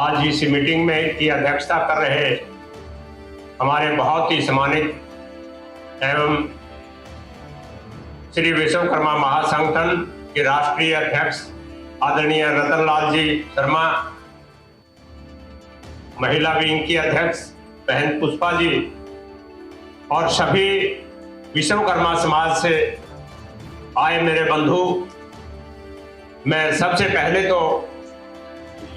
आज इस मीटिंग में की अध्यक्षता कर रहे हमारे बहुत ही सम्मानित एवं श्री विश्वकर्मा महासंगठन के राष्ट्रीय अध्यक्ष आदरणीय रतनलाल जी शर्मा, महिला विंग की अध्यक्ष बहन पुष्पा जी और सभी विश्वकर्मा समाज से आए मेरे बंधु, मैं सबसे पहले तो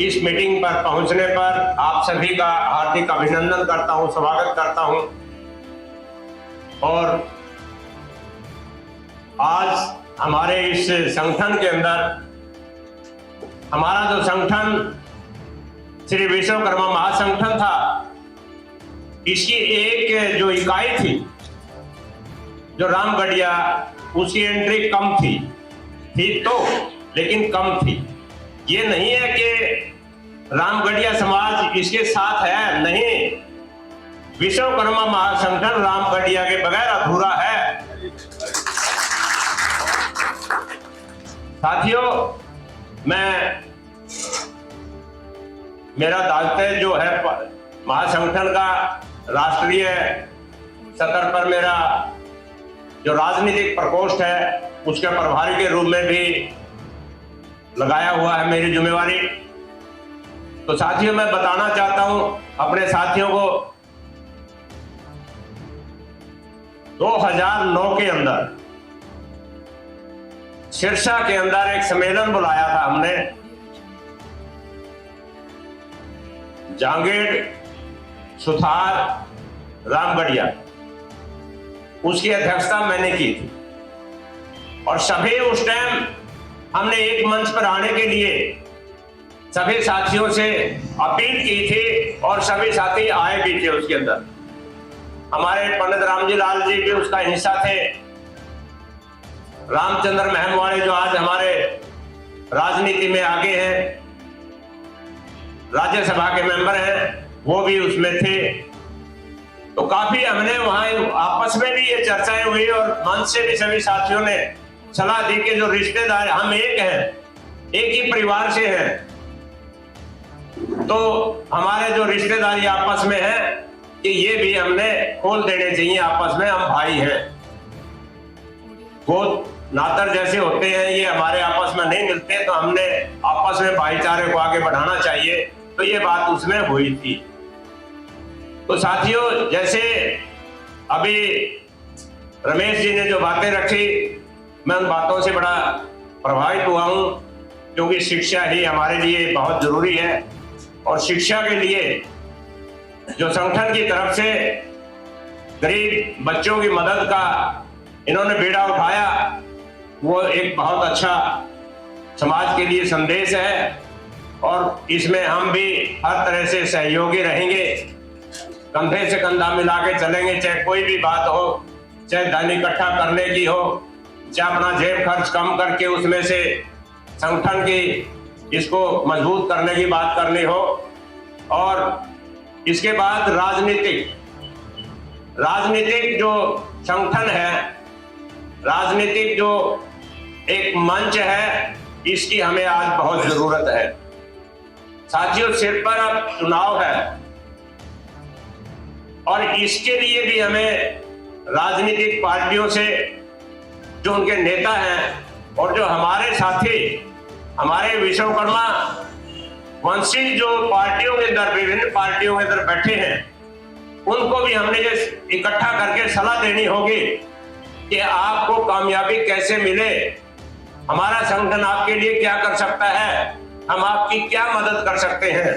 इस मीटिंग पर पहुंचने पर आप सभी का हार्दिक अभिनंदन करता हूं, स्वागत करता हूं। और आज हमारे इस संगठन के अंदर हमारा जो संगठन श्री विश्वकर्मा महासंगठन था, इसकी एक जो इकाई थी जो रामगढ़िया, उसकी एंट्री कम थी तो लेकिन कम थी। ये नहीं है कि रामगढ़िया समाज इसके साथ है, नहीं, विश्वकर्मा महासंगठन रामगढ़िया के बगैर अधूरा है। साथियों, मेरा दायित्व जो है महासंगठन का राष्ट्रीय स्तर पर मेरा जो राजनीतिक प्रकोष्ठ है उसके प्रभारी के रूप में भी लगाया हुआ है मेरी जिम्मेवारी। तो साथियों, मैं बताना चाहता हूं अपने साथियों को, 2009 के अंदर सिरसा के अंदर एक सम्मेलन बुलाया था हमने, जांगेड़ सुथार रामगढ़िया, उसकी अध्यक्षता मैंने की थी। और सभी उस टाइम हमने एक मंच पर आने के लिए सभी साथियों से अपील की थी और सभी साथी आए भी थे। उसके अंदर हमारे पंडित रामजी लाल जी भी उसका हिस्सा थे, रामचंद्र महमवाड़े जो आज हमारे राजनीति में आगे हैं, राज्यसभा के मेंबर हैं, वो भी उसमें थे। तो काफी हमने वहां आपस में भी ये चर्चाएं हुई और मंच से भी सभी साथियों ने सलाह दी कि जो रिश्तेदार हम एक हैं, एक ही परिवार से हैं, तो हमारे जो रिश्तेदारी आपस में है कि ये भी हमने खोल देने चाहिए, आपस में हम भाई हैं। गोद नातर जैसे होते हैं, ये हमारे आपस में नहीं मिलते, तो हमने आपस में भाईचारे को आगे बढ़ाना चाहिए। तो ये बात उसमें हुई थी। तो साथियों, जैसे अभी रमेश जी ने जो बातें रखी, मैं उन बातों से बड़ा प्रभावित हुआ हूं, क्योंकि शिक्षा ही हमारे लिए बहुत जरूरी है। और शिक्षा के लिए जो संगठन की तरफ से गरीब बच्चों की मदद का इन्होंने बीड़ा उठाया, वो एक बहुत अच्छा समाज के लिए संदेश है। और इसमें हम भी हर तरह से सहयोगी रहेंगे, कंधे से कंधा मिला के चलेंगे, चाहे कोई भी बात हो, चाहे धन इकट्ठा करने की हो, चाहे अपना जेब खर्च कम करके उसमें से संगठन की इसको मजबूत करने की बात करनी हो। और इसके बाद राजनीतिक जो संगठन है, राजनीतिक जो एक मंच है, इसकी हमें आज बहुत जरूरत है। साथियों, सिर पर अब चुनाव है और इसके लिए भी हमें राजनीतिक पार्टियों से जो उनके नेता हैं और जो हमारे साथी, हमारे विश्वकर्मा वंशी जो पार्टियों के अंदर, विभिन्न पार्टियों के अंदर बैठे हैं, उनको भी हमने ये इकट्ठा करके सलाह देनी होगी कि आपको कामयाबी कैसे मिले, हमारा संगठन आपके लिए क्या कर सकता है, हम आपकी क्या मदद कर सकते हैं।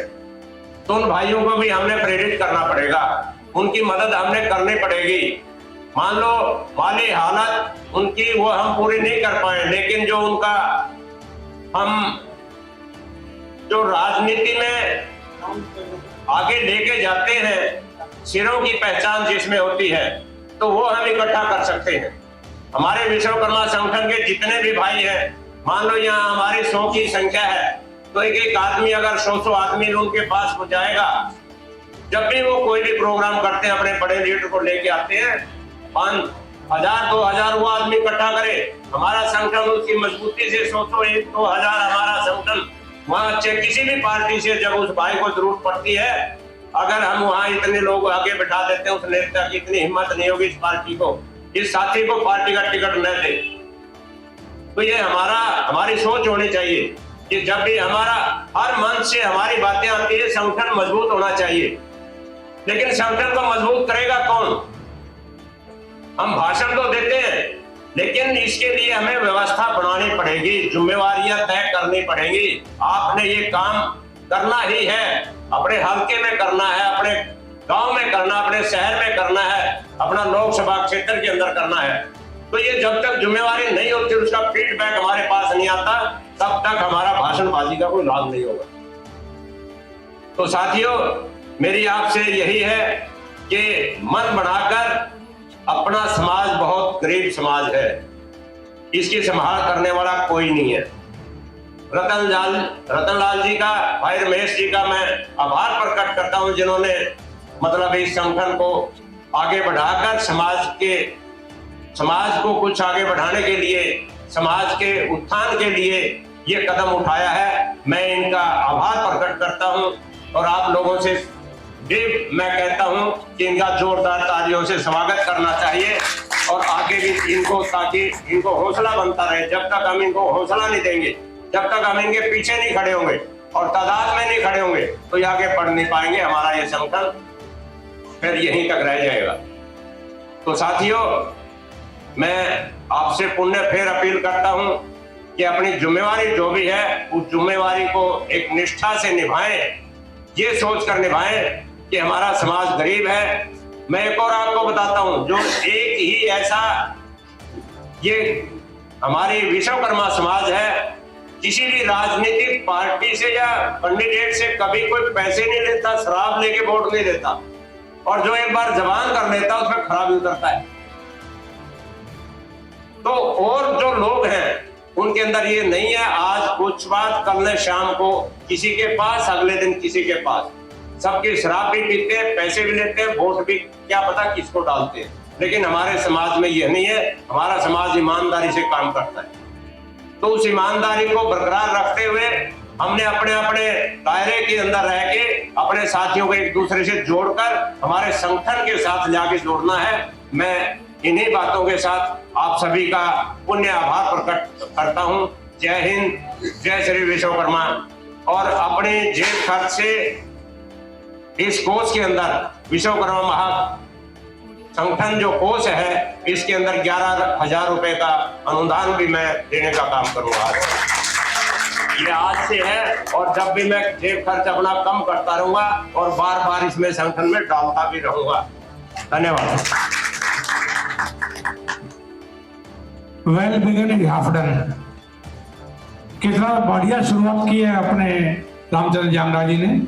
तो उन भाइयों को भी हमने प्रेरित करना पड़ेगा, उनकी मदद हमने करनी पड़ेगी। मान लो माली हालत उनकी वो हम पूरी नहीं कर पाए, लेकिन जो उनका हम जो राजनीति में आगे लेके जाते हैं, सिरों की पहचान जिसमें होती है, तो वो हम इकट्ठा कर सकते हैं। हमारे विश्वकर्मा संगठन के जितने भी भाई हैं, मान लो यहाँ हमारी 100 की संख्या है, तो एक आदमी अगर 100 आदमी उनके पास हो जाएगा, जब भी वो कोई भी प्रोग्राम करते हैं, अपने बड़े लीडर को लेके आते हैं, 5,000 2,000 वो आदमी इकट्ठा करे, हमारा संगठन उसकी मजबूती से 100 1 2,000 हमारा संगठन वहां किसी भी पार्टी से जब उस भाई को जरूरत पड़ती है, अगर हम वहां इतने लोग आगे बैठा देते हैं, उस नेता की इतनी हिम्मत नहीं होगी इस पार्टी को, इस साथी को पार्टी का टिकट न दे। तो ये हमारी सोच होनी चाहिए कि जब भी हमारा हर मन से हमारी बातें आती है, संगठन मजबूत होना चाहिए। लेकिन संगठन को मजबूत करेगा कौन? हम भाषण तो देते हैं, लेकिन इसके लिए हमें व्यवस्था बनानी पड़ेगी, जिम्मेवारियां तय करनी पड़ेगी। आपने ये काम करना ही है, अपने हल्के में करना है, अपने गांव में करना, अपने शहर में करना है, अपना लोकसभा क्षेत्र के अंदर करना है। तो ये जब तक जिम्मेवारी नहीं होती, उसका फीडबैक हमारे पास नहीं आता, तब तक हमारा भाषणबाजी का कोई लाभ नहीं होगा। तो साथियों, मेरी आपसे यही है कि मन बनाकर, अपना समाज बहुत गरीब समाज है, इसकी संभाल करने वाला कोई नहीं है। रतनलाल जी का, भाई रमेश जी का मैं आभार प्रकट करता हूं, जिन्होंने मतलब इस संगठन को आगे बढ़ाकर समाज को कुछ आगे बढ़ाने के लिए, समाज के उत्थान के लिए ये कदम उठाया है। मैं इनका आभार प्रकट करता हूं और आप लोगों से भी मैं कहता हूं कि इनका जोरदार तालियों से स्वागत करना चाहिए और आगे भी इनको, ताकि इनको हौसला बनता रहे। जब तक हम इनको हौसला नहीं देंगे, जब तक हम इनके पीछे नहीं खड़े होंगे और तादाद में नहीं खड़े होंगे, तो ये आगे बढ़ नहीं पाएंगे। हमारा ये संगठन फिर यहीं तक रह जाएगा। तो साथियों, मैं आपसे पुण्य फिर अपील करता हूं कि अपनी जिम्मेवारी जो भी है, उस जिम्मेवारी को एक निष्ठा से निभाएं, ये सोचकर निभाएं कि हमारा समाज गरीब है। मैं एक और आपको बताता हूं, जो एक ही ऐसा ये हमारी विश्वकर्मा समाज है, किसी भी राजनीतिक पार्टी से या कैंडिडेट से कभी कोई पैसे नहीं लेता, शराब लेके वोट नहीं देता, और जो एक बार जबान कर लेता उसमें खराबी उतरता है। तो और जो लोग हैं उनके अंदर ये नहीं है, आज कुछ बात, कल शाम को किसी के पास, अगले दिन किसी के पास, सबकी शराब भी पीते हैं, पैसे भी लेते हैं, वोट भी क्या पता किसको डालते हैं। लेकिन हमारे समाज में यह नहीं है, हमारा समाज ईमानदारी से काम करता है। तो उस ईमानदारी को बरकरार रखते हुए हमने अपने अपने दायरे के अंदर रह के अपने साथियों को एक दूसरे से जोड़कर हमारे संगठन के साथ जाके जोड़ना है। मैं इन्हीं बातों के साथ आप सभी का पुण्य आभार प्रकट करता हूं। जय हिंद, जय श्री विश्वकर्मा। और अपने जेब खर्च से इस कोष के अंदर, विश्वकर्मा महा संगठन जो कोष है, इसके अंदर 11,000 रुपए का अनुदान भी मैं देने का काम करूंगा। ये आज से है और जब भी मैं जेब खर्च अपना कम करता रहूंगा और बार बार इसमें संगठन में डालता भी रहूंगा। धन्यवाद। Well begin is half done. कितना बढ़िया शुरुआत की है अपने रामचंद्र जांगड़ा जी ने,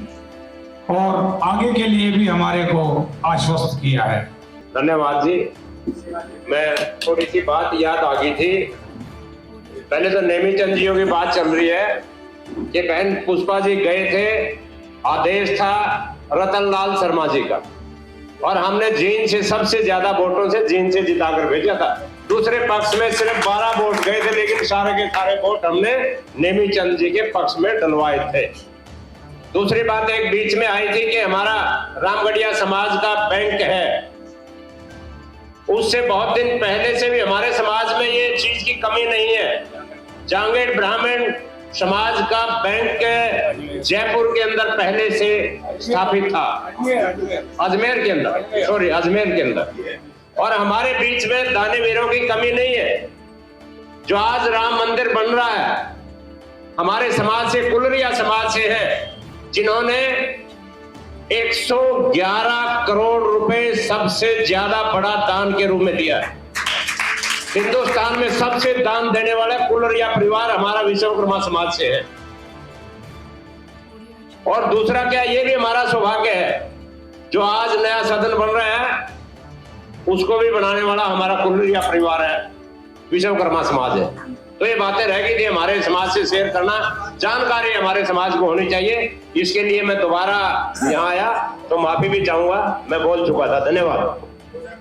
और आगे के लिए भी हमारे को आश्वस्त किया है। धन्यवाद जी। मैं थोड़ी सी बात याद आ गई थी। पहले तो नेमीचंद जियों की बात चल रही है कि बहन पुष्पा जी गए थे, आदेश था रतनलाल शर्मा जी का, और हमने जींद से सबसे ज्यादा वोटों से जींद से जिताकर भेजा था। दूसरे पक्ष में सिर्फ 12 वोट गए थे, लेकिन सारे के सारे वोट हमने नेमीचंद जी के पक्ष में डलवाए थे। दूसरी बात एक बीच में आई थी कि हमारा रामगढ़िया समाज का बैंक है, उससे बहुत दिन पहले से भी हमारे समाज में ये चीज की कमी नहीं है। जांगेड़ ब्राह्मण समाज का बैंक जयपुर के अंदर पहले से स्थापित था, अजमेर के अंदर, और हमारे बीच में दानवीरों की कमी नहीं है। जो आज राम मंदिर बन रहा है, हमारे समाज से, कुलरिया समाज से है, जिन्होंने 111 करोड़ रुपए सबसे ज्यादा बड़ा दान के रूप में दिया है। हिंदुस्तान में सबसे दान देने वाला कुलरिया परिवार हमारा विश्वकर्मा समाज से है। और दूसरा क्या, ये भी हमारा सौभाग्य है, जो आज नया सदन बन रहा है उसको भी बनाने वाला हमारा कुलरिया परिवार है, विश्वकर्मा समाज है। तो ये बातें रह गई थी हमारे समाज से शेयर करना, जानकारी हमारे समाज को होनी चाहिए। इसके लिए मैं दोबारा यहाँ आया तो माफी भी चाहूंगा, मैं बोल चुका था। धन्यवाद।